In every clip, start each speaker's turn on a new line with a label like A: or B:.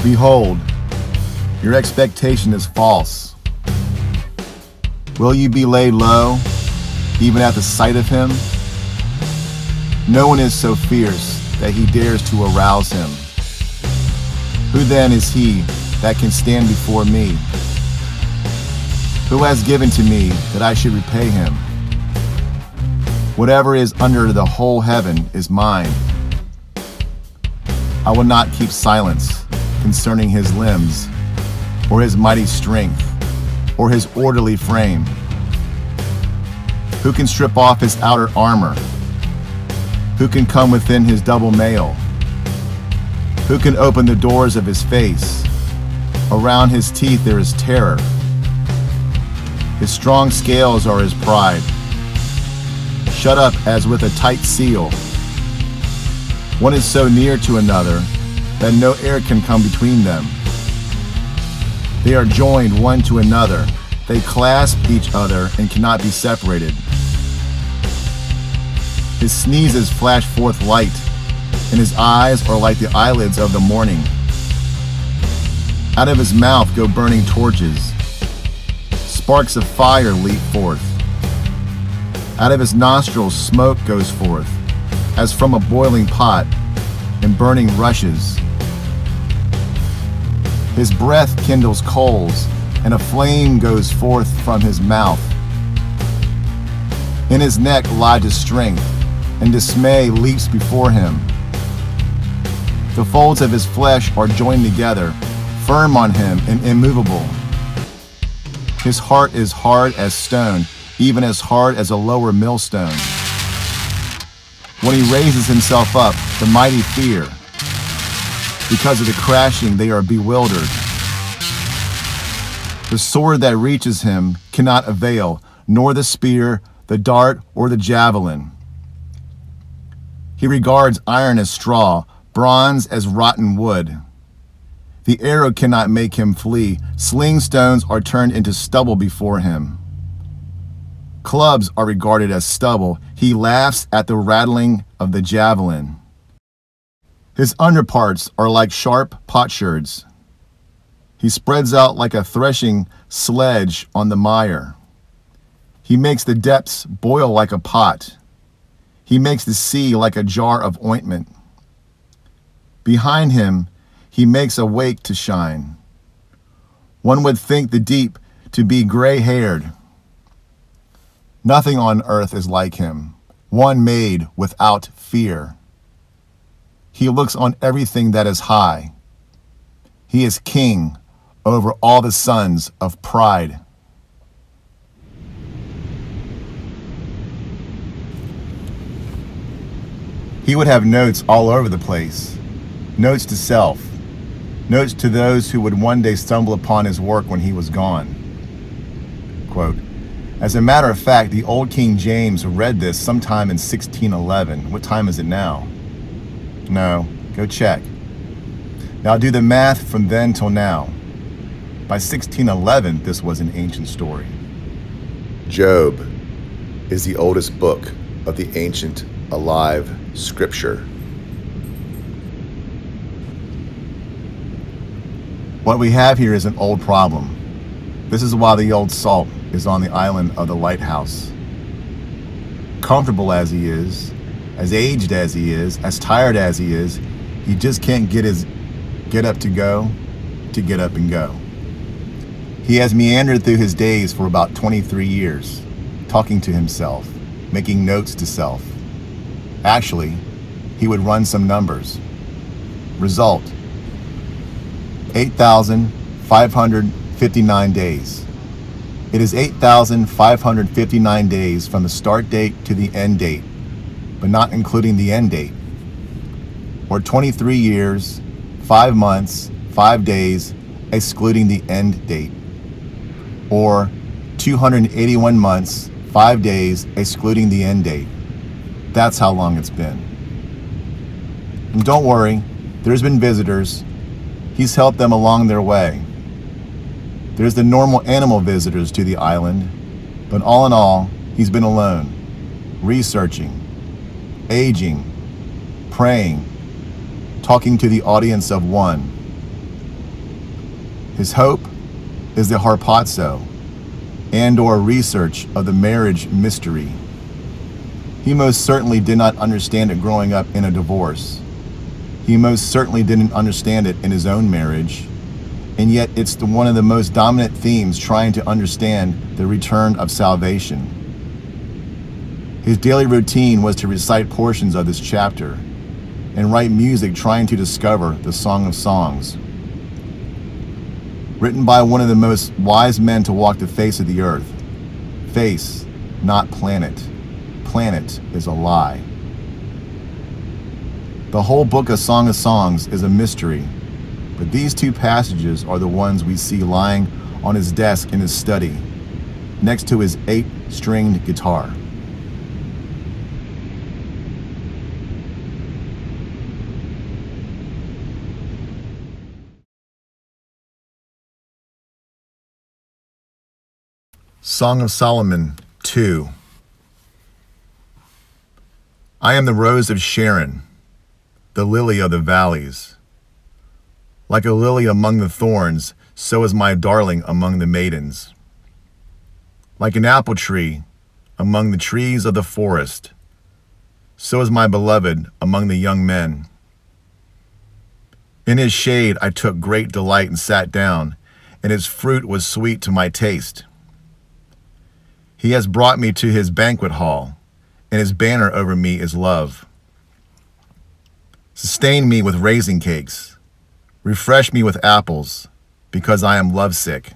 A: Behold, your expectation is false. Will you be laid low, even at the sight of him? No one is so fierce that he dares to arouse him. Who then is he that can stand before me? Who has given to me that I should repay him? Whatever is under the whole heaven is mine. I will not keep silence concerning his limbs, or his mighty strength, or his orderly frame. Who can strip off his outer armor? Who can come within his double mail? Who can open the doors of his face? Around his teeth there is terror. His strong scales are his pride, shut up as with a tight seal. One is so near to another that no air can come between them. They are joined one to another. They clasp each other and cannot be separated. His sneezes flash forth light, and his eyes are like the eyelids of the morning. Out of his mouth go burning torches. Sparks of fire leap forth. Out of his nostrils smoke goes forth, as from a boiling pot, and burning rushes. His breath kindles coals, and a flame goes forth from his mouth. In his neck lodges strength, and dismay leaps before him. The folds of his flesh are joined together, firm on him and immovable. His heart is hard as stone, even as hard as a lower millstone. When he raises himself up, the mighty fear. Because of the crashing, they are bewildered. The sword that reaches him cannot avail, nor the spear, the dart, or the javelin. He regards iron as straw, bronze as rotten wood. The arrow cannot make him flee. Sling stones are turned into stubble before him. Clubs are regarded as stubble. He laughs at the rattling of the javelin. His underparts are like sharp potsherds. He spreads out like a threshing sledge on the mire. He makes the depths boil like a pot. He makes the sea like a jar of ointment. Behind him, he makes a wake to shine. One would think the deep to be gray-haired. Nothing on earth is like him, one made without fear. He looks on everything that is high. He is king over all the sons of pride. He would have notes all over the place, notes to self, notes to those who would one day stumble upon his work when he was gone. Quote, as a matter of fact, the old King James read this sometime in 1611. What time is it now? No, go check. Now do the math from then till now. By 1611, this was an ancient story.
B: Job is the oldest book of the ancient alive scripture.
A: What we have here is an old problem. This is why the old salt is on the island of the lighthouse. Comfortable as he is, as aged as he is, as tired as he is, he just can't get his get up and go. He has meandered through his days for about 23 years, talking to himself, making notes to self. Actually, he would run some numbers. Result, 8,559 days. It is 8,559 days from the start date to the end date, but not including the end date. Or 23 years, 5 months, 5 days, excluding the end date. Or 281 months, 5 days, excluding the end date. That's how long it's been. And don't worry, there's been visitors. He's helped them along their way. There's the normal animal visitors to the island, but all in all, he's been alone, researching, aging, praying, talking to the audience of one. His hope is the harpazo and/or research of the marriage mystery. He most certainly did not understand it growing up in a divorce. He most certainly didn't understand it in his own marriage. And yet it's one of the most dominant themes trying to understand the return of salvation. His daily routine was to recite portions of this chapter and write music trying to discover the Song of Songs. Written by one of the most wise men to walk the face of the earth. Face, not planet. Planet is a lie. The whole book of Song of Songs is a mystery, but these two passages are the ones we see lying on his desk in his study, next to his 8-stringed guitar. Song of Solomon 2. I am the rose of Sharon, the lily of the valleys. Like a lily among the thorns, so is my darling among the maidens. Like an apple tree among the trees of the forest, so is my beloved among the young men. In his shade I took great delight and sat down, and his fruit was sweet to my taste. He has brought me to his banquet hall, and his banner over me is love. Sustain me with raisin cakes, refresh me with apples, because I am lovesick.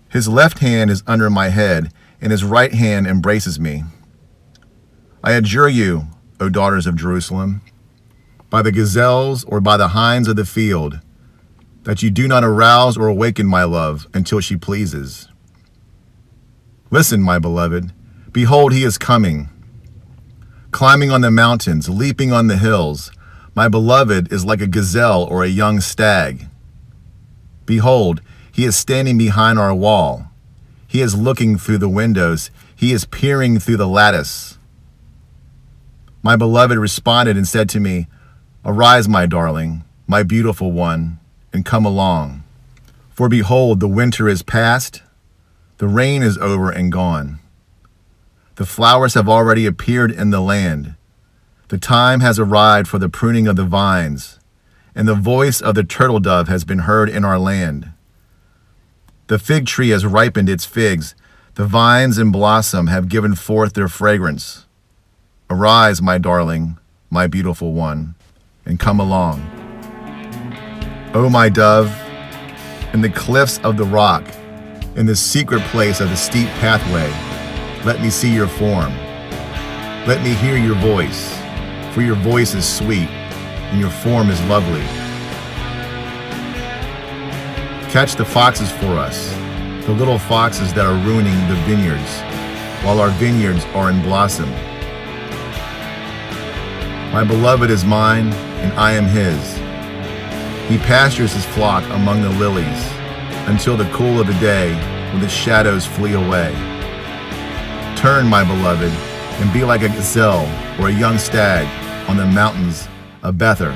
A: His left hand is under my head, and his right hand embraces me. I adjure you, O daughters of Jerusalem, by the gazelles or by the hinds of the field, that you do not arouse or awaken my love until she pleases. Listen, my beloved, behold, he is coming. Climbing on the mountains, leaping on the hills, my beloved is like a gazelle or a young stag. Behold, he is standing behind our wall. He is looking through the windows. He is peering through the lattice. My beloved responded and said to me, Arise, my darling, my beautiful one, and come along. For behold, the winter is past, the rain is over and gone. The flowers have already appeared in the land. The time has arrived for the pruning of the vines, and the voice of the turtle dove has been heard in our land. The fig tree has ripened its figs. The vines in blossom have given forth their fragrance. Arise, my darling, my beautiful one, and come along. O my dove, in the cliffs of the rock, in the secret place of the steep pathway, let me see your form. Let me hear your voice, for your voice is sweet, and your form is lovely. Catch the foxes for us, the little foxes that are ruining the vineyards, while our vineyards are in blossom. My beloved is mine, and I am his. He pastures his flock among the lilies, until the cool of the day, when the shadows flee away. Turn, my beloved, and be like a gazelle or a young stag on the mountains of Bether.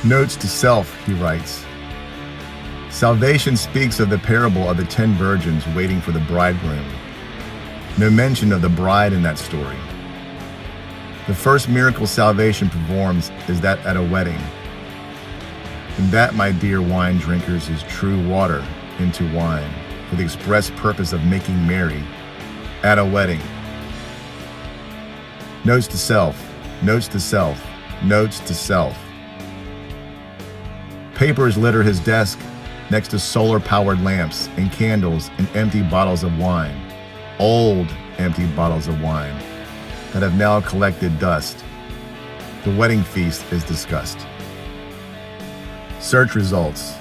A: Notes to self, he writes. Salvation speaks of the parable of the 10 virgins waiting for the bridegroom. No mention of the bride in that story. The first miracle salvation performs is that at a wedding. And that, my dear wine drinkers, is true water into wine for the express purpose of making merry at a wedding. Notes to self, notes to self, notes to self. Papers litter his desk, next to solar-powered lamps and candles and empty bottles of wine, old empty bottles of wine that have now collected dust. The wedding feast is discussed. Search results: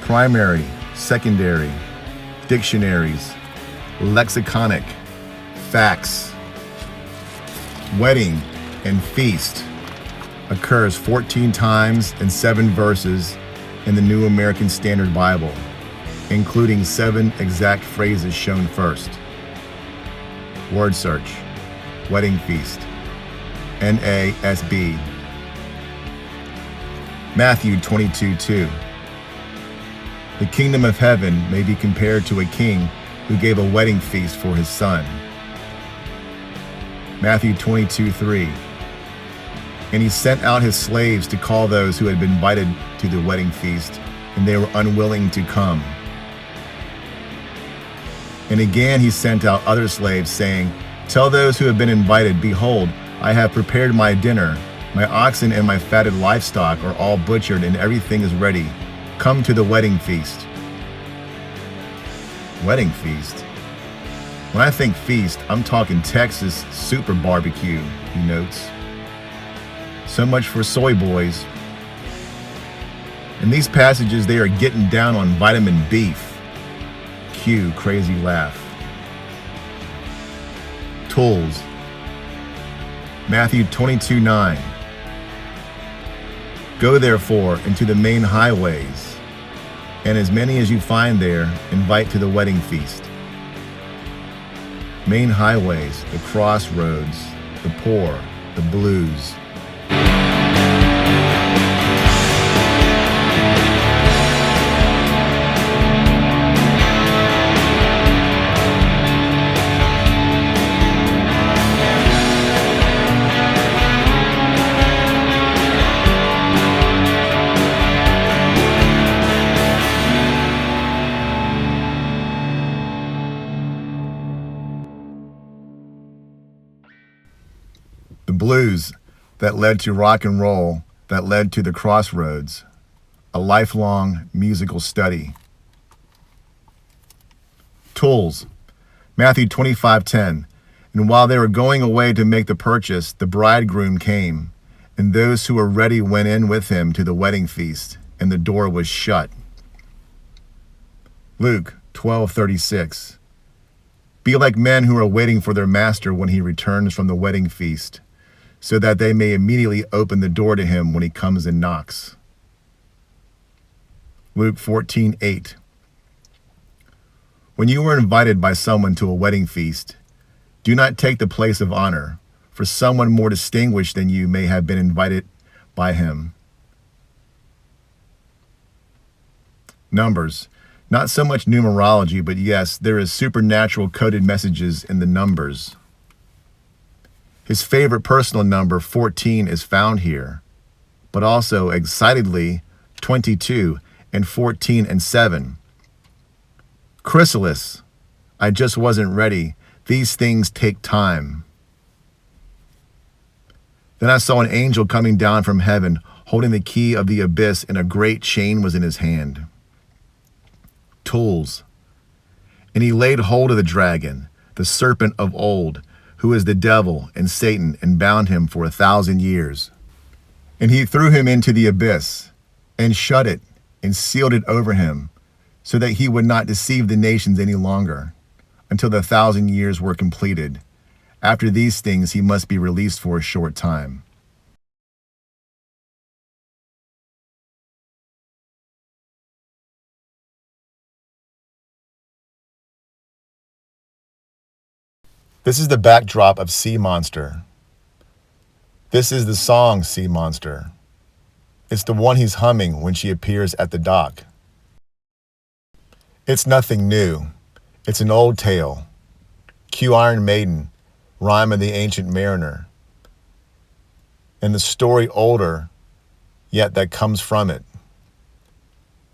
A: primary, secondary, dictionaries, lexiconic, facts. Wedding and feast occurs 14 times in 7 verses in the New American Standard Bible, including 7 exact phrases shown first. Word search: wedding feast, NASB. Matthew 22:2. The kingdom of heaven may be compared to a king who gave a wedding feast for his son. Matthew 22:3. And he sent out his slaves to call those who had been invited to the wedding feast, and they were unwilling to come. And again he sent out other slaves, saying, Tell those who have been invited, Behold, I have prepared my dinner. My oxen and my fatted livestock are all butchered, and everything is ready. Come to the wedding feast. Wedding feast? When I think feast, I'm talking Texas super barbecue, he notes. So much for soy boys. In these passages, they are getting down on vitamin beef. Cue crazy laugh. Tools. Matthew 22:9. Go therefore into the main highways, and as many as you find there, invite to the wedding feast. Main highways, the crossroads, the poor, the blues. The blues that led to rock and roll, that led to the crossroads, a lifelong musical study. Tools. Matthew 25:10. And while they were going away to make the purchase, the bridegroom came, and those who were ready went in with him to the wedding feast, and the door was shut. Luke 12:36. Be like men who are waiting for their master when he returns from the wedding feast, so that they may immediately open the door to him when he comes and knocks. Luke 14:8. When you are invited by someone to a wedding feast, do not take the place of honor, for someone more distinguished than you may have been invited by him. Numbers. Not so much numerology, but yes, there is supernatural coded messages in the numbers. His favorite personal number, 14, is found here, but also, excitedly, 22 and 14 and 7. Chrysalis, I just wasn't ready. These things take time. Then I saw an angel coming down from heaven, holding the key of the abyss, and a great chain was in his hand. Tools. And he laid hold of the dragon, the serpent of old, who is the devil and Satan, and bound him for 1,000 years. And he threw him into the abyss, and shut it, and sealed it over him, so that he would not deceive the nations any longer, until the 1,000 years were completed. After these things he must be released for a short time. This is the backdrop of Seamonster. This is the song Seamonster. It's the one he's humming when she appears at the dock. It's nothing new. It's an old tale. Cue Iron Maiden, Rhyme of the Ancient Mariner. And the story older, yet that comes from it.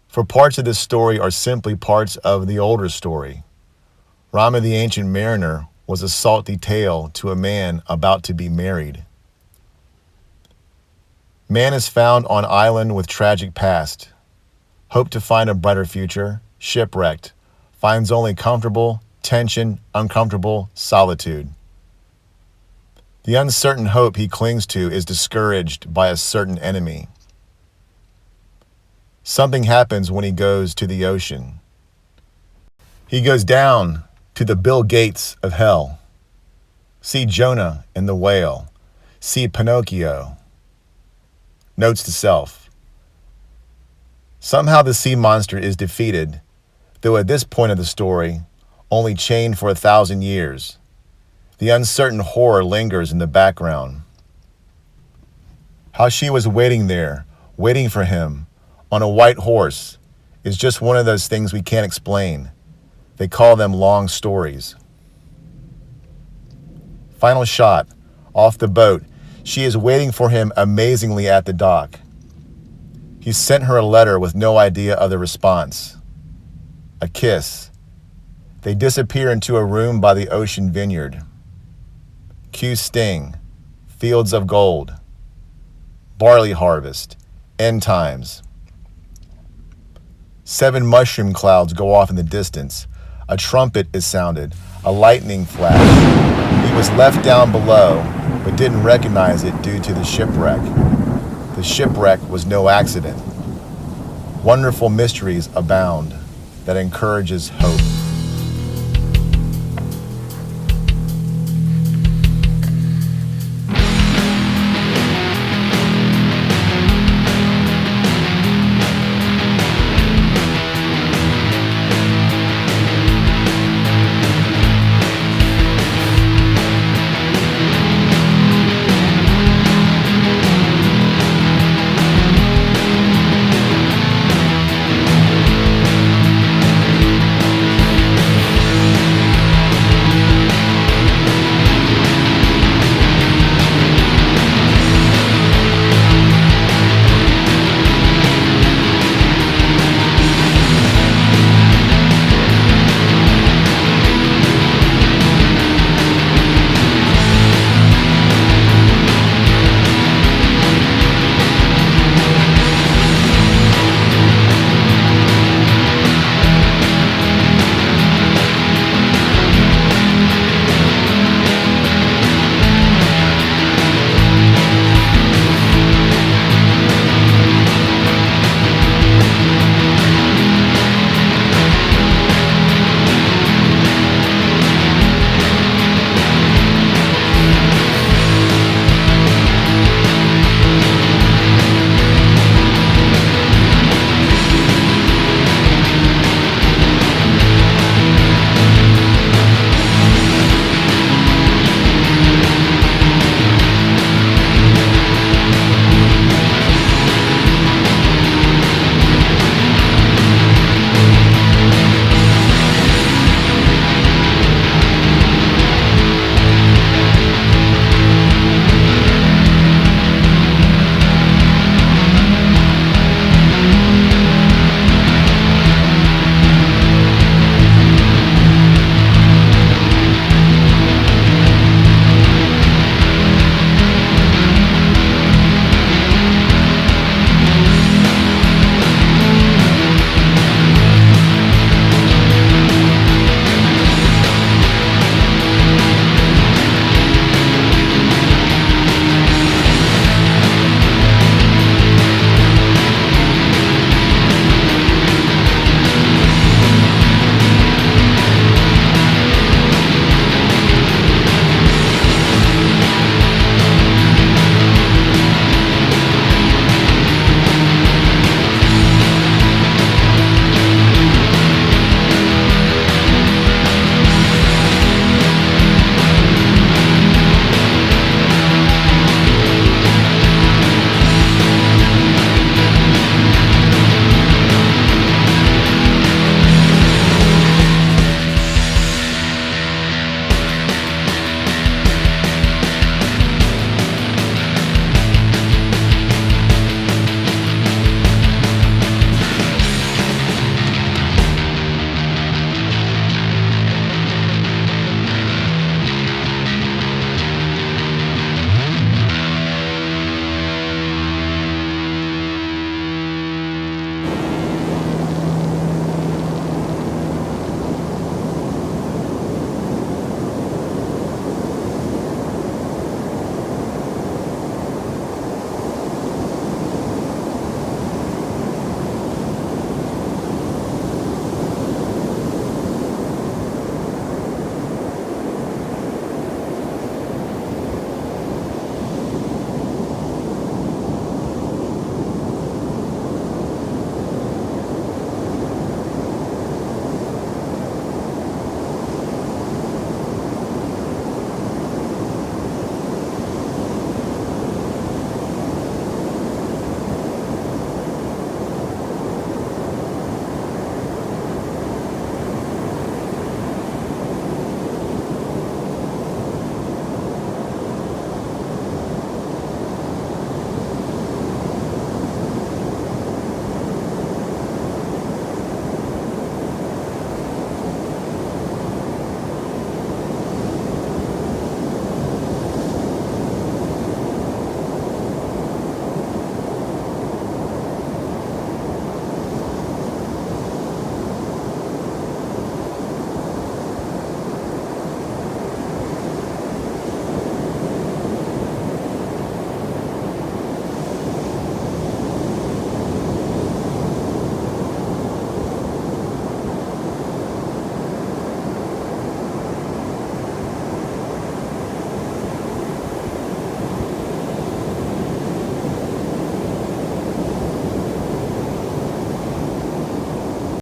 A: For parts of this story are simply parts of the older story. Rhyme of the Ancient Mariner was a salty tale to a man about to be married. Man is found on island with tragic past. Hope to find a brighter future, shipwrecked, finds only comfortable, tension, uncomfortable solitude. The uncertain hope he clings to is discouraged by a certain enemy. Something happens when he goes to the ocean. He goes down to the Bill Gates of hell. See Jonah and the whale. See Pinocchio. Notes to self. Somehow the sea monster is defeated, though at this point of the story, only chained for 1,000 years. The uncertain horror lingers in the background. How she was waiting there, waiting for him, on a white horse, is just one of those things we can't explain. They call them long stories. Final shot. Off the boat, she is waiting for him amazingly at the dock. He sent her a letter with no idea of the response. A kiss. They disappear into a room by the ocean vineyard. Cue sting. Fields of gold. Barley harvest. End times. 7 mushroom clouds go off in the distance. A trumpet is sounded. A lightning flash. He was left down below, but didn't recognize it due to the shipwreck. The shipwreck was no accident. Wonderful mysteries abound that encourages hope.